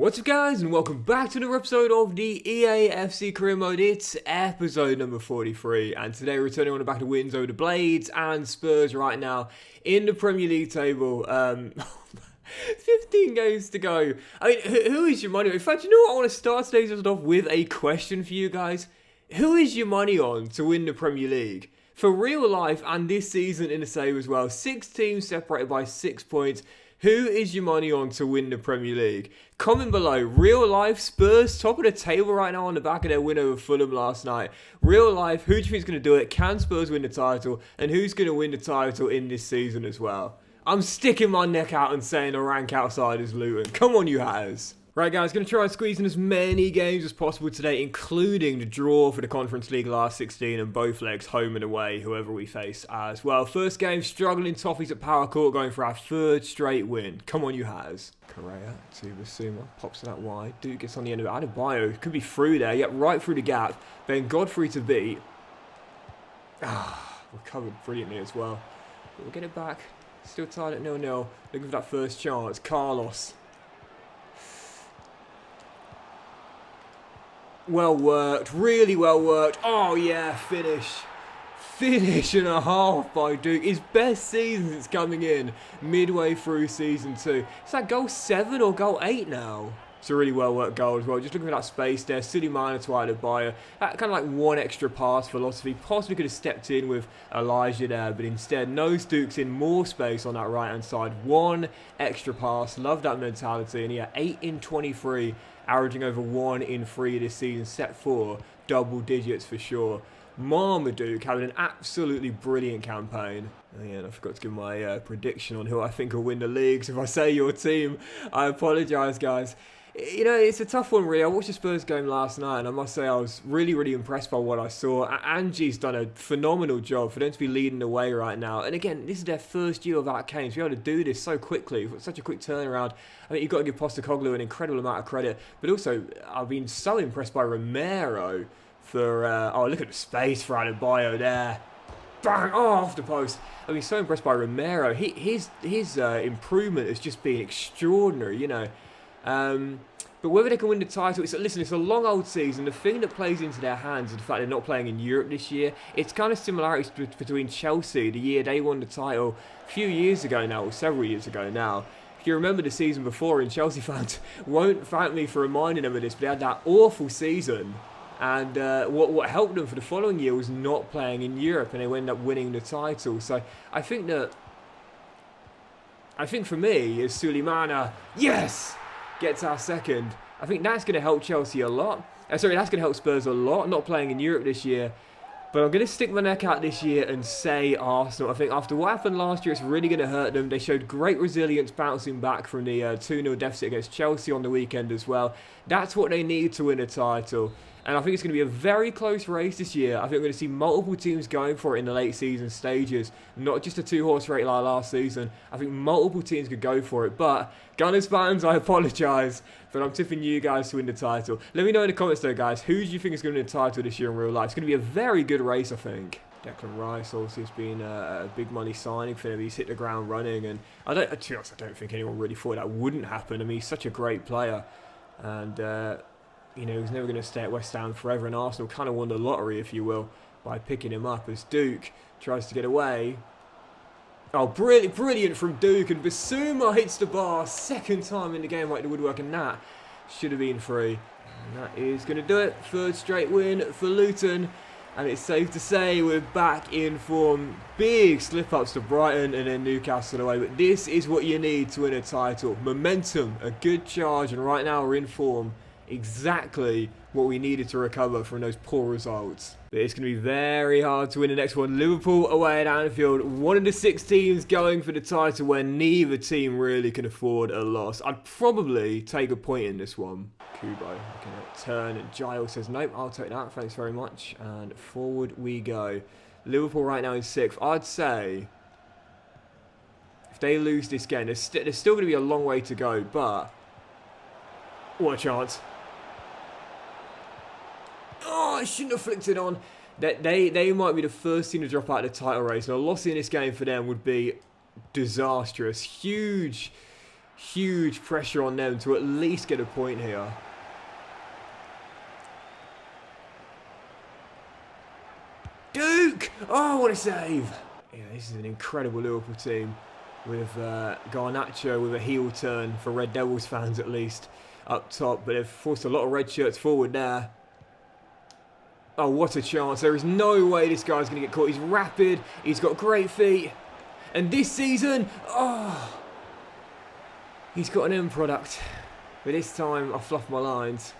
What's up guys, and welcome back to another episode of the EA FC Career Mode. It's episode number 43, and today we're returning on the back of wins over the Blades and Spurs right now in the Premier League table. 15 games to go. I mean, who is your money on? In fact, you know what? I want to start today's episode off with a question for you guys. Who is your money on to win the Premier League? For real life and this season in the same as well. 6 teams separated by 6 points. Who is your money on to win the Premier League? Comment below. Real life, Spurs top of the table right now on the back of their win over Fulham last night. Real life, who do you think is going to do it? Can Spurs win the title? And who's going to win the title in this season as well? I'm sticking my neck out and saying the rank outside is Luton. Come on, you hatters. Right guys, going to try and squeeze in as many games as possible today, including the draw for the Conference League last 16 and both legs home and away, whoever we face as well. First game, struggling Toffees at Power Court, going for our 3rd straight win. Come on, you hatters. Correa to Basuma, pops it out wide. Duke gets on the end of it. Adebayo could be through there, yep, right through the gap. Ben Godfrey to beat. Recovered brilliantly as well. But we'll get it back. Still tied at 0-0. Looking for that first chance. Carlos. Well worked, really well worked. Oh yeah, finish and a half by Duke. His best season since coming in midway through season 2. Is that goal 7 or goal 8 now? It's a really well worked goal as well. Just looking for that space there. Suleiman to Adebayo. That kind of like one extra pass philosophy. Possibly could have stepped in with Elijah there, but instead knows Duke's in more space on that right hand side. One extra pass. Love that mentality. And yeah, 8 in 23. Averaging over 1 in 3 this season, set for double digits for sure. Marmaduke having an absolutely brilliant campaign. Oh yeah, and I forgot to give my prediction on who I think will win the league. So if I say your team, I apologise, guys. You know, it's a tough one, really. I watched the Spurs game last night, and I must say I was really impressed by what I saw. Angie's done a phenomenal job for them to be leading the way right now. And again, this is their first year without Kane. To be able to do this so quickly, such a quick turnaround. I mean, you've got to give Postecoglou an incredible amount of credit. But also, I've been so impressed by Romero for... oh, look at the space for Adebayo there. Bang! Oh, off the post. I've been so impressed by Romero. His improvement has just been extraordinary, you know. But whether they can win the title, it's a long old season. The thing that plays into their hands is the fact they're not playing in Europe this year. It's kind of similarities between Chelsea, the year they won the title a few years ago now, or several years ago now. If you remember the season before, and Chelsea fans won't thank me for reminding them of this, but they had that awful season. And what helped them for the following year was not playing in Europe, and they ended up winning the title. So I think for me, is Suleimana, yes! Gets our 2nd. I think that's going to help Chelsea a lot. That's going to help Spurs a lot, not playing in Europe this year. But I'm going to stick my neck out this year and say Arsenal. I think after what happened last year, it's really going to hurt them. They showed great resilience bouncing back from the 2-0 deficit against Chelsea on the weekend as well. That's what they need to win a title. And I think it's going to be a very close race this year. I think we're going to see multiple teams going for it in the late season stages. Not just a 2-horse race like last season. I think multiple teams could go for it. But, Gunners fans, I apologise. But I'm tipping you guys to win the title. Let me know in the comments though, guys. Who do you think is going to win the title this year in real life? It's going to be a very good race, I think. Declan Rice also has been a big money signing for him. He's hit the ground running. And I don't think anyone really thought that wouldn't happen. I mean, he's such a great player. And... you know, he's never going to stay at West Ham forever, and Arsenal kind of won the lottery, if you will, by picking him up as Duke tries to get away. Oh, brilliant from Duke, and Basuma hits the bar, 2nd time in the game right to woodwork, and that should have been free. And that is going to do it. 3rd straight win for Luton, and it's safe to say we're back in form. Big slip-ups to Brighton and then Newcastle away, but this is what you need to win a title. Momentum, a good charge, and right now we're in form. Exactly what we needed to recover from those poor results. But it's going to be very hard to win the next one. Liverpool away at Anfield. One of the 6 teams going for the title where neither team really can afford a loss. I'd probably take a point in this one. Kubo looking at turn, and Giles says, nope, I'll take that, thanks very much. And forward we go. Liverpool right now in 6th. I'd say if they lose this game, there's still going to be a long way to go, but what a chance. Oh, I shouldn't have flicked it on. They might be the first team to drop out of the title race. And a loss in this game for them would be disastrous. Huge Huge pressure on them to at least get a point here. Duke! Oh, what a save! Yeah, this is an incredible Liverpool team with Garnacho with a heel turn for Red Devils fans at least up top, but they've forced a lot of red shirts forward there. Oh, what a chance. There is no way this guy's going to get caught. He's rapid, he's got great feet, and this season, oh, he's got an end product. But this time, I fluffed my lines.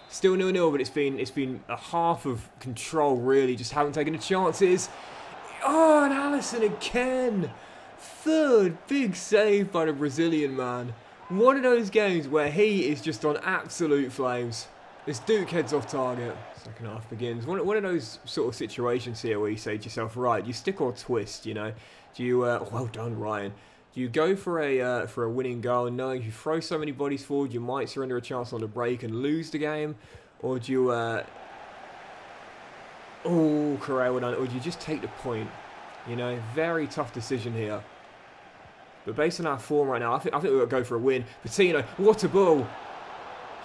Still 0-0, but it's been a half of control, really. Just haven't taken the chances. Oh, and Alisson again. Third big save by the Brazilian man. One of those games where he is just on absolute flames. This Duke heads off target. Second half begins. One of those sort of situations here where you say to yourself, right, do you stick or twist, you know? Do you, well done, Ryan. Do you go for a winning goal, knowing if you throw so many bodies forward, you might surrender a chance on the break and lose the game? Or do you, oh, Correa, well done. Or do you just take the point? You know, very tough decision here. But based on our form right now, I think we'll go for a win. Patino, what a ball!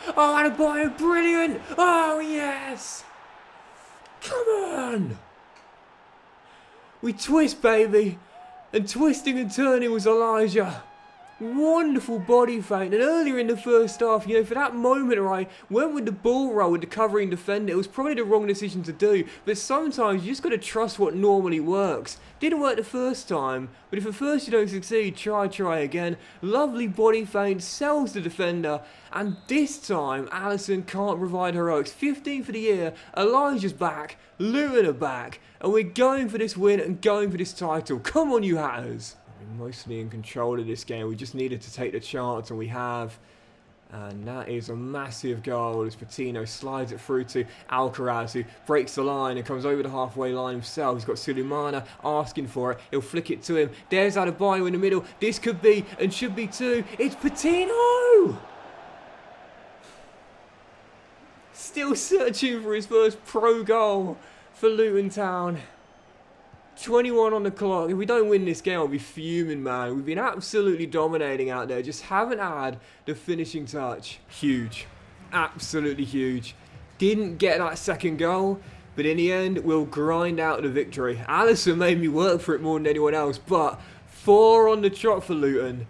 Oh, Adebayo, brilliant! Oh, yes! Come on! We twist, baby! And twisting and turning was Elijah. Wonderful body feint. And earlier in the first half, you know, for that moment, right, went with the ball roll with the covering defender. It was probably the wrong decision to do. But sometimes you just got to trust what normally works. Didn't work the first time, but if at first you don't succeed, try again. Lovely body feint, sells the defender. And this time, Alisson can't provide heroics. 15 for the year, Elijah's back, Luton are back. And we're going for this win and going for this title. Come on, you Hatters. We're mostly in control of this game. We just needed to take the chance, and we have. And that is a massive goal as Patino slides it through to Alcaraz, who breaks the line and comes over the halfway line himself. He's got Sulemana asking for it. He'll flick it to him. There's Adebayo in the middle. This could be and should be two. It's Patino! Still searching for his first pro goal for Luton Town. 21 on the clock. If we don't win this game, I'll be fuming, man. We've been absolutely dominating out there. Just haven't had the finishing touch. Huge. Absolutely huge. Didn't get that second goal, but in the end, we'll grind out the victory. Alisson made me work for it more than anyone else, but 4 on the trot for Luton.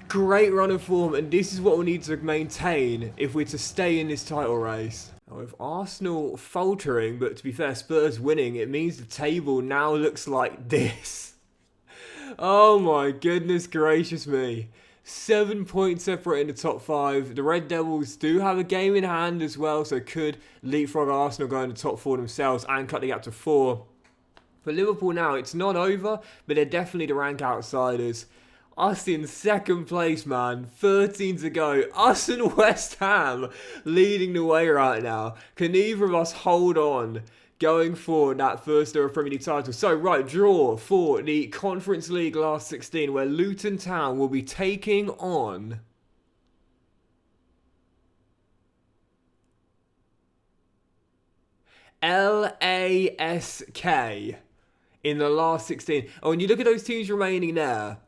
Great run of form, and this is what we need to maintain if we're to stay in this title race. With Arsenal faltering, but to be fair, Spurs winning, it means the table now looks like this. Oh my goodness gracious me. 7 points separating the top 5. The Red Devils do have a game in hand as well, so could leapfrog Arsenal go in the top 4 themselves and cut the gap to 4. For Liverpool now, it's not over, but they're definitely the rank outsiders. Us in second place, man. 13 to go. Us and West Ham leading the way right now. Can either of us hold on going forward that first ever Premier League title? So, right, draw for the Conference League last 16, where Luton Town will be taking on LASK in the last 16. Oh, when you look at those teams remaining there,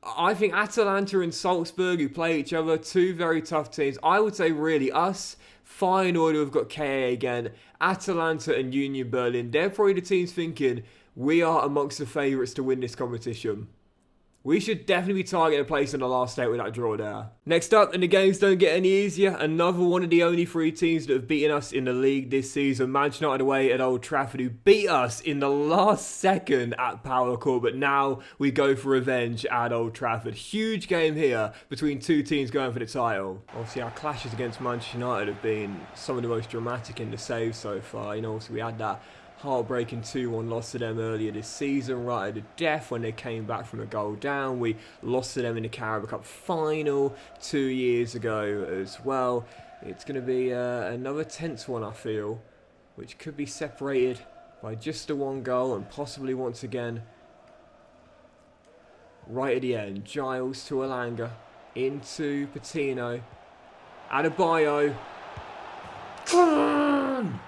I think Atalanta and Salzburg, who play each other, 2 very tough teams. I would say really us, Feyenoord, who have got KA again, Atalanta and Union Berlin. They're probably the teams thinking we are amongst the favourites to win this competition. We should definitely be targeting a place in the last 8 with that draw there. Next up, and the games don't get any easier, another one of the only 3 teams that have beaten us in the league this season. Manchester United away at Old Trafford, who beat us in the last second at Power Court, but now we go for revenge at Old Trafford. Huge game here between 2 teams going for the title. Obviously, our clashes against Manchester United have been some of the most dramatic in the saves so far. You know, obviously we had that heartbreaking 2-1 loss to them earlier this season, right at the death when they came back from a goal down. We lost to them in the Carabao Cup final 2 years ago as well. It's going to be another tense one, I feel, which could be separated by just the 1 goal and possibly once again right at the end. Giles to Elanga, into Patino, Adebayo. Come on!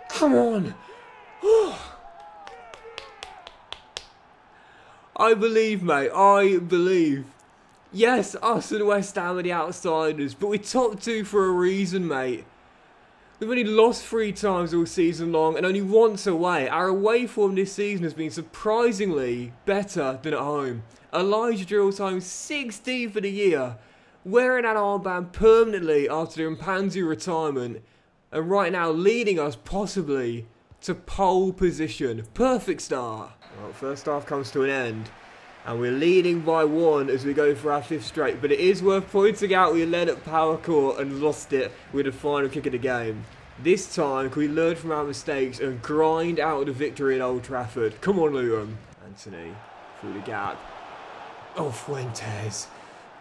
Come on! I believe, mate. I believe. Yes, us and West Ham are the outsiders, but we're top two for a reason, mate. We've only lost 3 times all season long and only once away. Our away form this season has been surprisingly better than at home. Elijah drills home 6D for the year, wearing that armband permanently after the Mpanzu retirement, and right now leading us possibly to pole position. Perfect start. Well, first half comes to an end, and we're leading by 1 as we go for our 5th straight. But it is worth pointing out we led at power court and lost it with the final kick of the game. This time, can we learn from our mistakes and grind out the victory at Old Trafford? Come on, Luton. Anthony through the gap. Oh, Fuentes.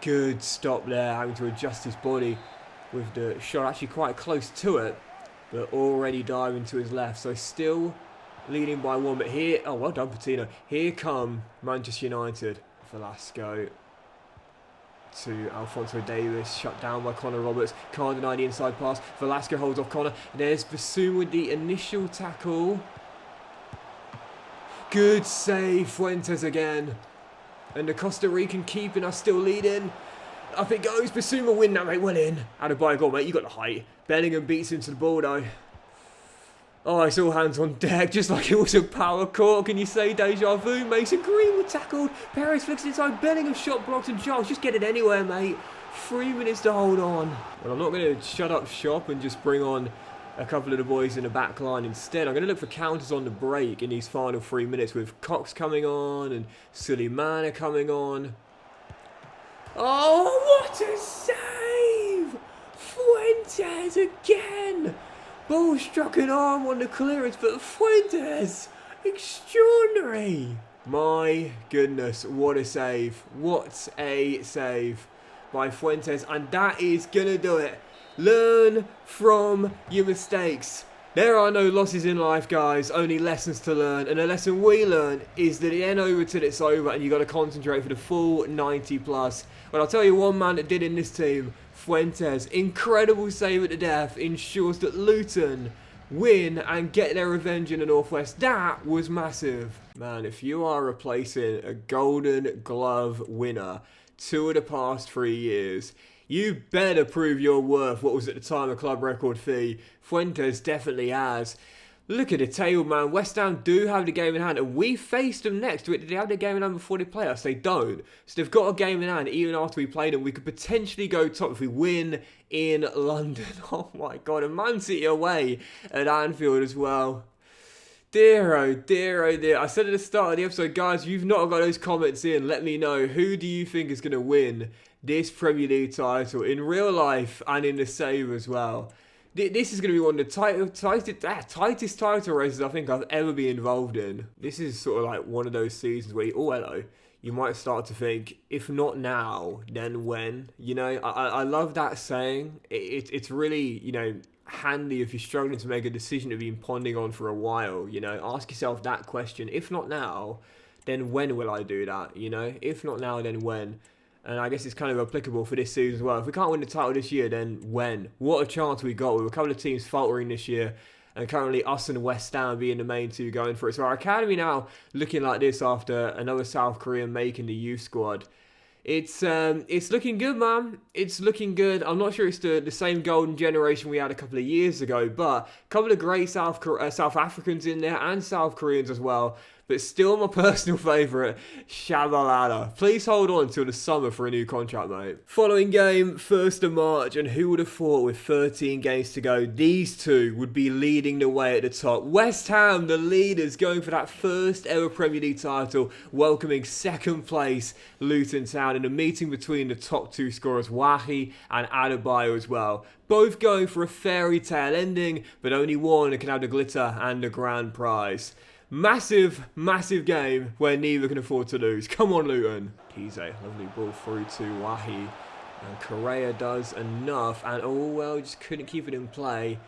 Good stop there, having to adjust his body with the shot actually quite close to it, but already diving to his left. So still leading by 1, but here, oh, well done, Patino. Here come Manchester United. Velasco to Alphonso Davies, shut down by Connor Roberts. Can't deny the inside pass. Velasco holds off Connor. There's Bassoon with the initial tackle. Good save, Fuentes again. And the Costa Rican keeping us still leading. Up it goes. Bassoon will win that, mate. Well in. Out of by goal, mate. You got the height. Bellingham beats into the ball, though. Oh, it's all hands on deck, just like it was a power court. Can you say deja vu? Mason Greenwood tackled. Perez flicks it inside. Bellingham shot blocked, and Giles just get it anywhere, mate. 3 minutes to hold on. Well, I'm not going to shut up shop and just bring on a couple of the boys in the back line instead. I'm going to look for counters on the break in these final 3 minutes with Cox coming on and Suleimana coming on. Oh, what a save! Fuentes again! Ball struck an arm on the clearance, but Fuentes, extraordinary. My goodness, what a save. What a save by Fuentes. And that is going to do it. Learn from your mistakes. There are no losses in life, guys, only lessons to learn. And the lesson we learn is that it ain't over till it's over, and you got to concentrate for the full 90 plus. But I'll tell you one man that did in this team, Fuentes. Incredible save at the death ensures that Luton win and get their revenge in the Northwest. That was massive. Man, if you are replacing a Golden Glove winner 2 of the past 3 years, you better prove your worth. What was at the time a club record fee? Fuentes definitely has. Look at the table, man. West Ham do have the game in hand, and we faced them next. Did they have the game in hand before they play us? They don't. So they've got a game in hand even after we played them. We could potentially go top if we win in London. Oh my God, and Man City away at Anfield as well. Dear, oh dear, oh dear. I said at the start of the episode, guys, if you've not got those comments in, let me know. Who do you think is going to win this Premier League title in real life and in the save as well? This is going to be one of the tightest title races I think I've ever been involved in. This is sort of like one of those seasons where, you might start to think, if not now, then when? You know, I love that saying. It's really, handy if you're struggling to make a decision you've been pondering on for a while. Ask yourself that question. If not now, then when will I do that? If not now, then when? And I guess it's kind of applicable for this season as well. If we can't win the title this year, then when? What a chance we got. With a couple of teams faltering this year, and currently us and West Ham being the main two going for it. So our academy now looking like this after another South Korean making the youth squad. It's looking good, man. It's looking good. I'm not sure it's the same golden generation we had a couple of years ago, but a couple of great South Africans in there and South Koreans as well. But still my personal favourite, Shabalala. Please hold on till the summer for a new contract, mate. Following game, 1st of March, and who would have thought with 13 games to go, these two would be leading the way at the top. West Ham, the leaders, going for that first ever Premier League title, welcoming 2nd place Luton Town in a meeting between the top 2 scorers, Wahi and Adebayo as well. Both going for a fairy tale ending, but only one can have the glitter and the grand prize. Massive, massive game where neither can afford to lose. Come on, Luton. Kize, lovely ball through to Wahi. And Correa does enough. And, just couldn't keep it in play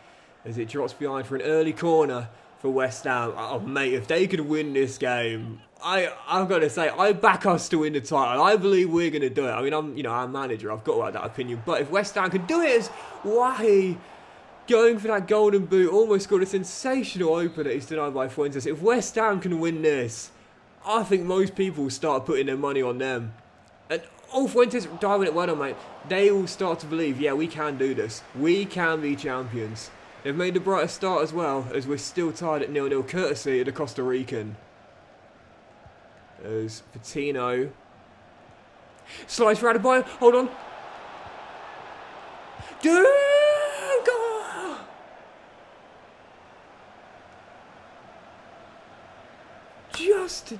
as it drops behind for an early corner for West Ham. Oh, mate, if they could win this game, I've got to say, I back us to win the title. I believe we're going to do it. I mean, I'm our manager. I've got to have that opinion. But if West Ham can do it as Wahi going for that golden boot, almost scored a sensational opener. He's denied by Fuentes. If West Ham can win this, I think most people will start putting their money on them. And Fuentes diving it well on, mate. They will start to believe, yeah, we can do this. We can be champions. They've made the brightest start as well, as we're still tied at 0-0, courtesy of the Costa Rican. As Patino slides right by him. Hold on. Dude, goal!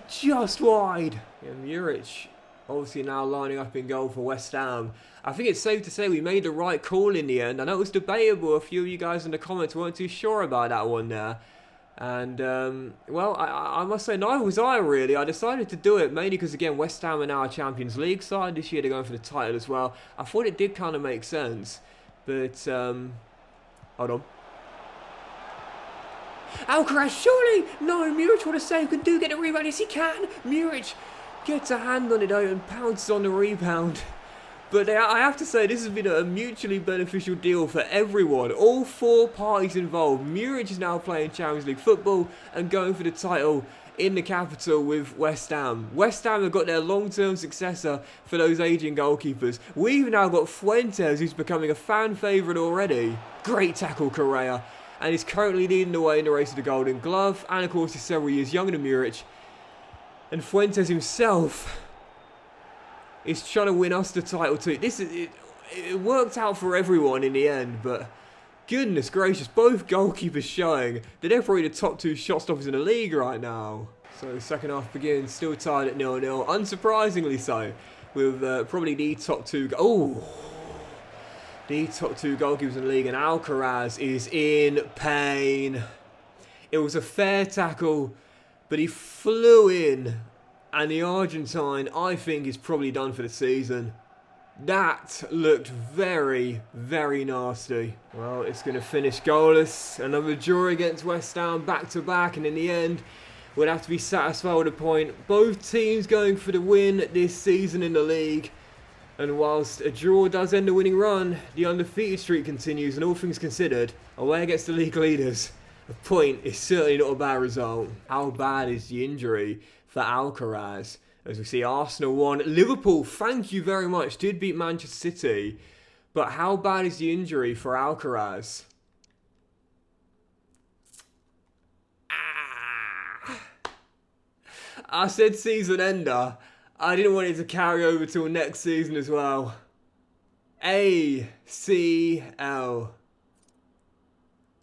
Just wide. Yeah, Muric obviously now lining up in goal for West Ham. I think it's safe to say we made the right call in the end. I know it was debatable. A few of you guys in the comments weren't too sure about that one there. And, well, I must say, neither was I, really. I decided to do it mainly because, again, West Ham are now a Champions League side. This year they're going for the title as well. I thought it did kind of make sense. But, hold on. Alcaraz, surely! No, Muric, what a save. Can do get a rebound. Yes, he can. Muric gets a hand on it, though, and pounces on the rebound. But I have to say, this has been a mutually beneficial deal for everyone. All four parties involved. Muric is now playing Champions League football and going for the title in the capital with West Ham. West Ham have got their long-term successor for those aging goalkeepers. We've now got Fuentes, who's becoming a fan favourite already. Great tackle, Correa. And is currently leading the way in the race to the Golden Glove. And, of course, he's several years younger than Muric. And Fuentes himself is trying to win us the title too. It worked out for everyone in the end, but goodness gracious, both goalkeepers showing that they're probably the top two shot stoppers in the league right now. So the second half begins, still tied at 0-0, unsurprisingly so, with probably the top two goalkeepers in the league, and Alcaraz is in pain. It was a fair tackle, but he flew in. And the Argentine, I think, is probably done for the season. That looked very, very nasty. Well, it's going to finish goalless. Another draw against West Ham, back-to-back. And in the end, we'll have to be satisfied with a point. Both teams going for the win this season in the league. And whilst a draw does end the winning run, the undefeated streak continues. And all things considered, away against the league leaders, a point is certainly not a bad result. How bad is the injury for Alcaraz? As we see, Arsenal won. Liverpool, thank you very much, did beat Manchester City. But how bad is the injury for Alcaraz? I said season ender. I didn't want it to carry over till next season as well. ACL.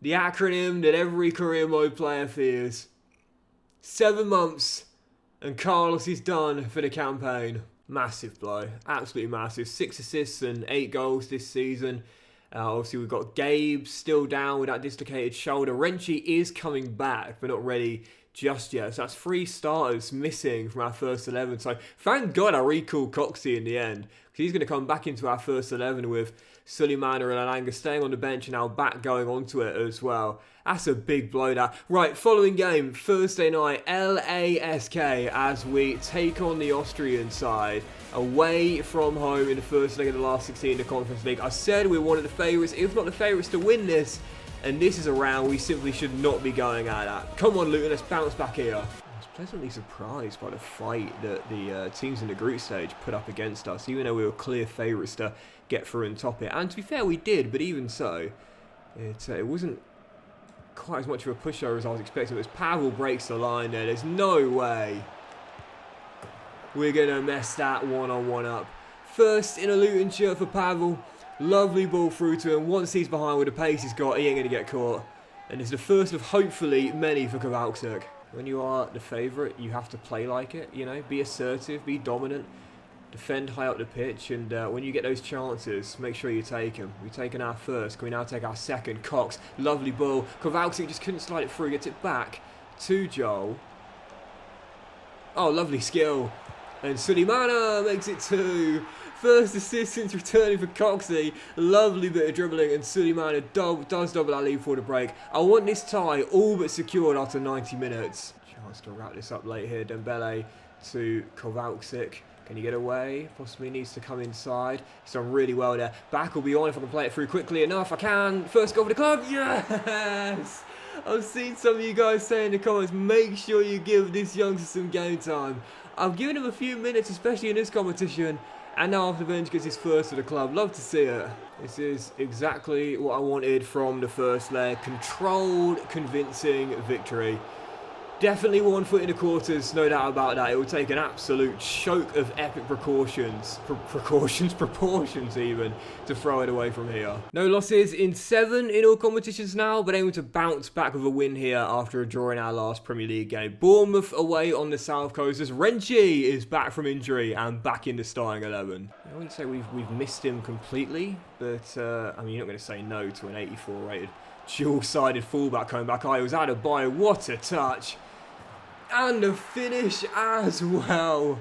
The acronym that every career mode player fears. 7 months. And Carlos is done for the campaign. Massive blow. Absolutely massive. 6 assists and 8 goals this season. Obviously, we've got Gabe still down with that dislocated shoulder. Renchi is coming back, but not ready just yet. So that's 3 starters missing from our first 11. So thank God I recalled Coxey in the end, because he's going to come back into our first 11 with Suleimana and Alanga staying on the bench and our back going onto it as well. That's a big blow that. Right, following game, Thursday night, LASK, as we take on the Austrian side away from home in the first leg of the last 16 in the Conference League. I said we wanted the favourites, if not the favourites, to win this. And this is a round we simply should not be going at that. Come on, Luton, let's bounce back here. I was pleasantly surprised by the fight that the teams in the group stage put up against us, even though we were clear favourites to get through and top it. And to be fair, we did, but even so, it wasn't quite as much of a pushover as I was expecting. It was Pavel breaks the line there. There's no way we're going to mess that one-on-one up. First in a Luton shirt for Pavel. Lovely ball through to him. Once he's behind with the pace he's got, he ain't going to get caught. And it's the first of hopefully many for Kowalczyk. When you are the favourite, you have to play like it, you know. Be assertive, be dominant, defend high up the pitch, and when you get those chances, make sure you take them. We've taken our first, can we now take our second? Cox, lovely ball. Kowalczyk just couldn't slide it through, gets it back to Joel. Oh, lovely skill. And Suleimana makes it 2. First assist since returning for Coxey. Lovely bit of dribbling, and Suleimana does double that lead for the break. I want this tie all but secured after 90 minutes. Chance to wrap this up late here. Dembele to Kowalczyk. Can he get away? Possibly needs to come inside. He's done really well there. Back will be on if I can play it through quickly enough. I can. First goal for the club. Yes! I've seen some of you guys say in the comments, make sure you give this youngster some game time. I've given him a few minutes, especially in this competition, and now off the bench gets his first for the club. Love to see it. This is exactly what I wanted from the first leg. Controlled, convincing victory. Definitely 1 foot in the quarters, no doubt about that. It will take an absolute choke of epic proportions even, to throw it away from here. No losses in 7 in all competitions now, but aiming to bounce back with a win here after a draw in our last Premier League game. Bournemouth away on the South Coast as Renchi is back from injury and back in the starting 11. I wouldn't say we've missed him completely, but I mean, you're not going to say no to an 84 rated dual-sided fullback coming back. I was out of bio. What a touch. And the finish as well.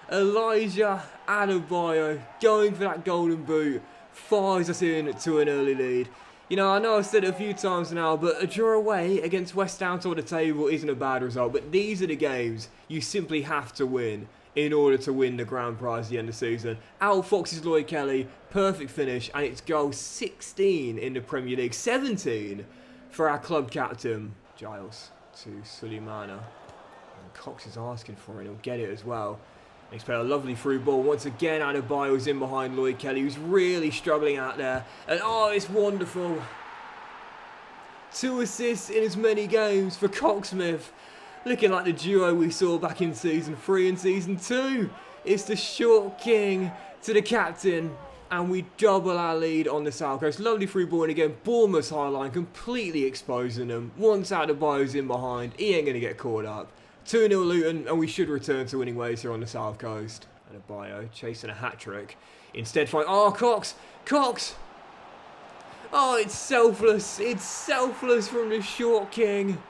Elijah Adebayo going for that golden boot. Fires us in to an early lead. You know, I know I've said it a few times now, but a draw away against West Ham top of the table isn't a bad result. But these are the games you simply have to win in order to win the grand prize at the end of the season. Out Fox's Lloyd Kelly, perfect finish, and it's goal 16 in the Premier League. 17 for our club captain. Giles to Suleimana. And Cox is asking for it, he'll get it as well. He's played a lovely through ball. Once again, Adebayo's in behind Lloyd Kelly, who's really struggling out there. And oh, it's wonderful. 2 assists in as many games for Coxsmith. Looking like the duo we saw back in Season 3 and Season 2. It's the short king to the captain. And we double our lead on the South Coast. Lovely through ball, and again, Bournemouth's high line completely exposing them. Once Adebayo's in behind, he ain't going to get caught up. 2-0 Luton, and we should return to winning ways here on the South Coast. Adebayo chasing a hat-trick. Instead, oh, Cox! Cox! Oh, it's selfless. It's selfless from the short king.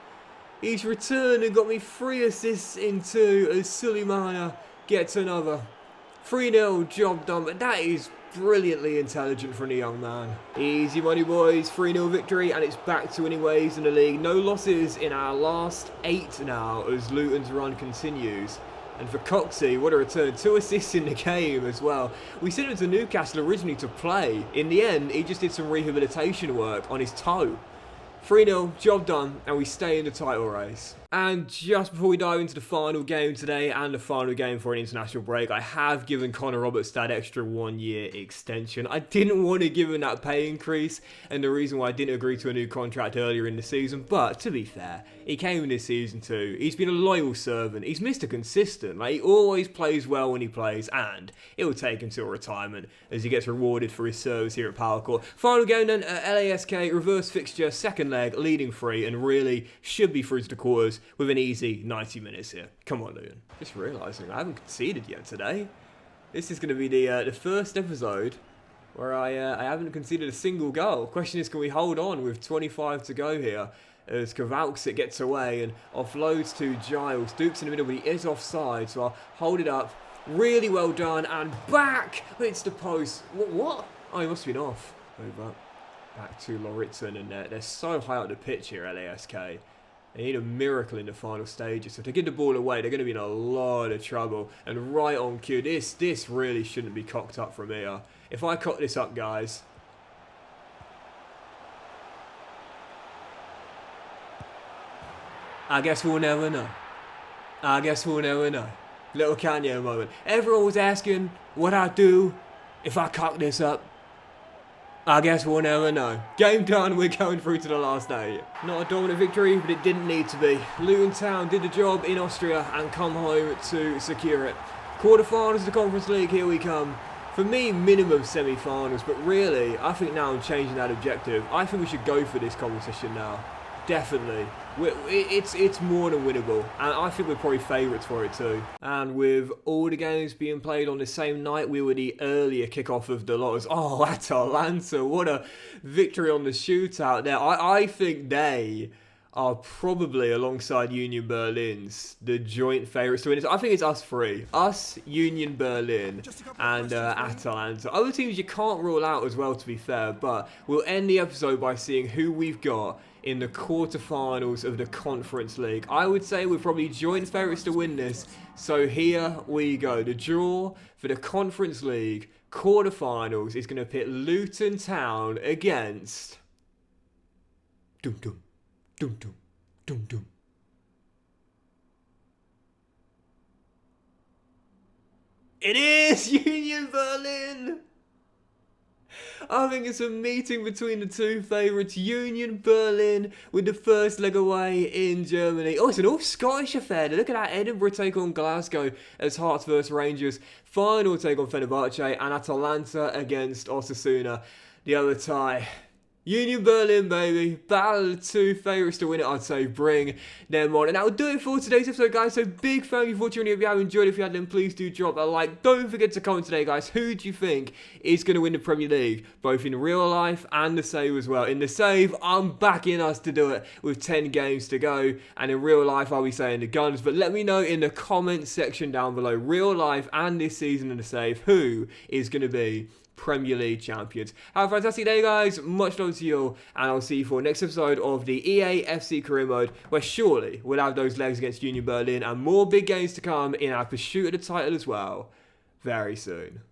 He's returned and got me 3 assists in 2 as Suleimana gets another. 3-0, job done, but that is brilliantly intelligent from the young man. Easy money, boys. 3-0 victory, and it's back to winning ways in the league. No losses in our last 8 now as Luton's run continues. And for Coxey, what a return. 2 assists in the game as well. We sent him to Newcastle originally to play. In the end, he just did some rehabilitation work on his toe. 3-0, job done, and we stay in the title race. And just before we dive into the final game today and the final game for an international break, I have given Connor Roberts that extra 1-year extension. I didn't want to give him that pay increase, and the reason why I didn't agree to a new contract earlier in the season, but to be fair, he came in this season too. He's been a loyal servant. He's Mr. Consistent. Like, he always plays well when he plays, and it will take until retirement as he gets rewarded for his service here at Power Court. Final game then at LASK, reverse fixture, second leg, leading 3, and really should be through to the quarters with an easy 90 minutes here. Come on, Luton. Just realising I haven't conceded yet today. This is going to be the first episode where I haven't conceded a single goal. Question is, can we hold on with 25 to go here as Kowalczyk gets away and offloads to Giles. Dupes in the middle, but he is offside, so I'll hold it up. Really well done, and back! It's the post. What? Oh, he must have been off. Over. Back to Lauritsen, and they're so high up the pitch here, LASK. They need a miracle in the final stages. So if they get the ball away, they're going to be in a lot of trouble. And right on cue, this really shouldn't be cocked up from here. If I cock this up, guys. I guess we'll never know. I guess we'll never know. Little Kanye moment. Everyone was asking what I'd do if I cock this up. I guess we'll never know. Game done, we're going through to the last 8. Not a dominant victory, but it didn't need to be. Luton Town did the job in Austria and come home to secure it. Quarterfinals of the Conference League, here we come. For me, minimum semi-finals, but really, I think now I'm changing that objective. I think we should go for this competition now. Definitely. It's more than winnable, and I think we're probably favourites for it too. And with all the games being played on the same night, we were the earlier kickoff of the lot. Oh, Atalanta, what a victory on the shootout there. I think they are probably, alongside Union Berlin's, the joint favourites to win it. I think it's us 3. Us, Union Berlin, and Atalanta. Other teams you can't rule out as well, to be fair, but we'll end the episode by seeing who we've got in the quarterfinals of the Conference League. I would say we're probably joint favourites to win this, so here we go. The draw for the Conference League quarterfinals is going to pit Luton Town against... Dum dum. Dum dum. Dum dum. It is Union Berlin! I think it's a meeting between the two favourites, Union Berlin, with the first leg away in Germany. Oh, it's an all-Scottish affair. Look at that. Edinburgh take on Glasgow as Hearts vs Rangers. Final take on Fenerbahce, and Atalanta against Osasuna. The other tie. Union Berlin, baby. Battle of the two favourites to win it, I'd say. Bring them on. And that will do it for today's episode, guys. So big thank you for tuning in. If you have enjoyed, if you had, then please do drop a like. Don't forget to comment today, guys. Who do you think is going to win the Premier League? Both in real life and the save as well. In the save, I'm backing us to do it with 10 games to go. And in real life, I'll be saying the Guns. But let me know in the comment section down below, real life and this season in the save, who is going to be Premier League champions. Have a fantastic day, guys. Much love to you all, and I'll see you for next episode of the EA FC Career Mode, where surely we'll have those legs against Union Berlin and more big games to come in our pursuit of the title as well very soon.